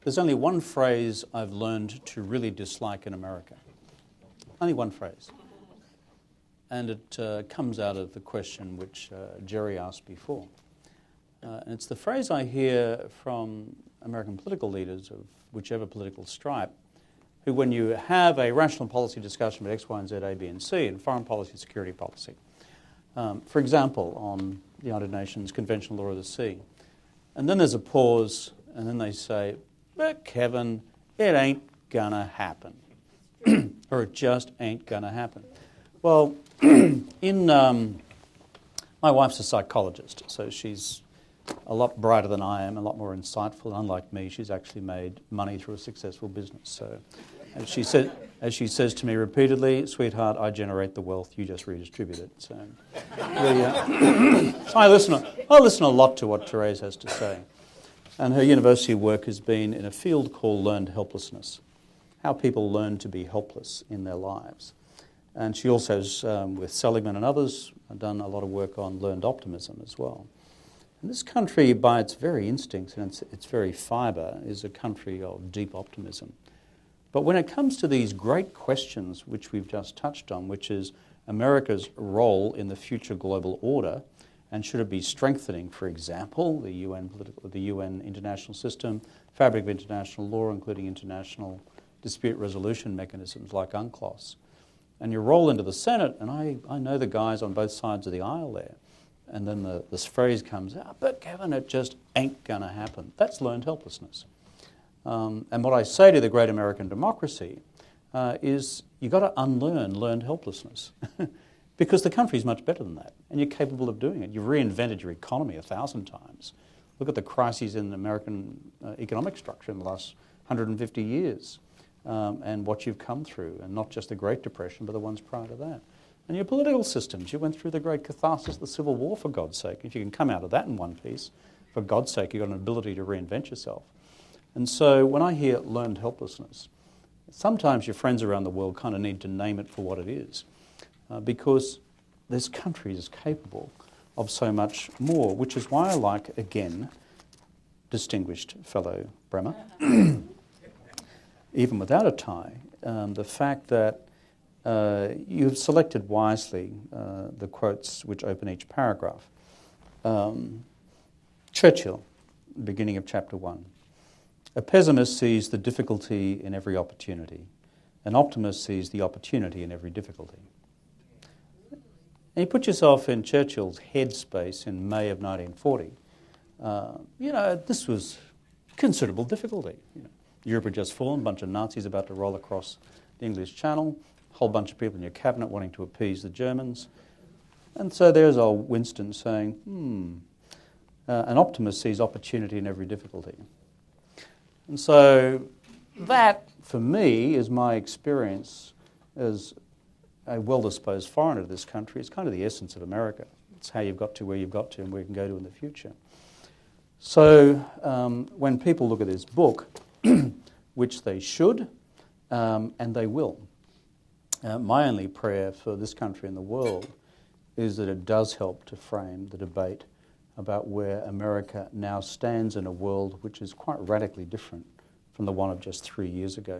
There's only one phrase I've learned to really dislike in America. Only one phrase. And it comes out of the question which Jerry asked before. And it's the phrase I hear from American political leaders of whichever political stripe, who when you have a rational policy discussion about X, Y, and Z, A, B, and C, and foreign policy and security policy, for example, on the United Nations Conventional Law of the Sea, and then there's a pause, and then they say, but Kevin, it ain't gonna happen. Or it just ain't gonna happen. Well, my wife's a psychologist, so she's a lot brighter than I am, a lot more insightful. Unlike me, she's actually made money through a successful business. So as she says to me repeatedly, sweetheart, I generate the wealth, you just redistribute it. So, so I listen a lot to what Therese has to say. And her university work has been in a field called learned helplessness, how people learn to be helpless in their lives. And she also has, with Seligman and others, done a lot of work on learned optimism as well. And this country, by its very instincts and its very fibre, is a country of deep optimism. But when it comes to these great questions which we've just touched on, which is America's role in the future global order, and should it be strengthening, for example, the UN international system, fabric of international law, including international dispute resolution mechanisms like UNCLOS, and you roll into the Senate, and I know the guys on both sides of the aisle there, and then this phrase comes out, but Kevin, it just ain't going to happen. That's learned helplessness. And what I say to the great American democracy is you've got to unlearn learned helplessness because the country's much better than that, and you're capable of doing it. You've reinvented your economy 1,000 times. Look at the crises in the American economic structure in the last 150 years and what you've come through, and not just the Great Depression, but the ones prior to that. And your political systems, you went through the great catharsis of the Civil War, for God's sake. If you can come out of that in one piece, for God's sake, you've got an ability to reinvent yourself. And so when I hear learned helplessness, sometimes your friends around the world kind of need to name it for what it is, because this country is capable of so much more, which is why I like, again, distinguished fellow Bremmer, even without a tie, the fact that you've selected wisely the quotes which open each paragraph. Churchill, beginning of chapter 1. A pessimist sees the difficulty in every opportunity. An optimist sees the opportunity in every difficulty. And you put yourself in Churchill's headspace in May of 1940. This was considerable difficulty. Europe had just fallen, a bunch of Nazis about to roll across the English Channel, a whole bunch of people in your cabinet wanting to appease the Germans. And so there's old Winston saying, an optimist sees opportunity in every difficulty. And so that, for me, is my experience as a well-disposed foreigner to this country. It's kind of the essence of America. It's how you've got to where you've got to and where you can go to in the future. So when people look at this book, which they should, and they will, my only prayer for this country and the world is that it does help to frame the debate about where America now stands in a world which is quite radically different from the one of just 3 years ago.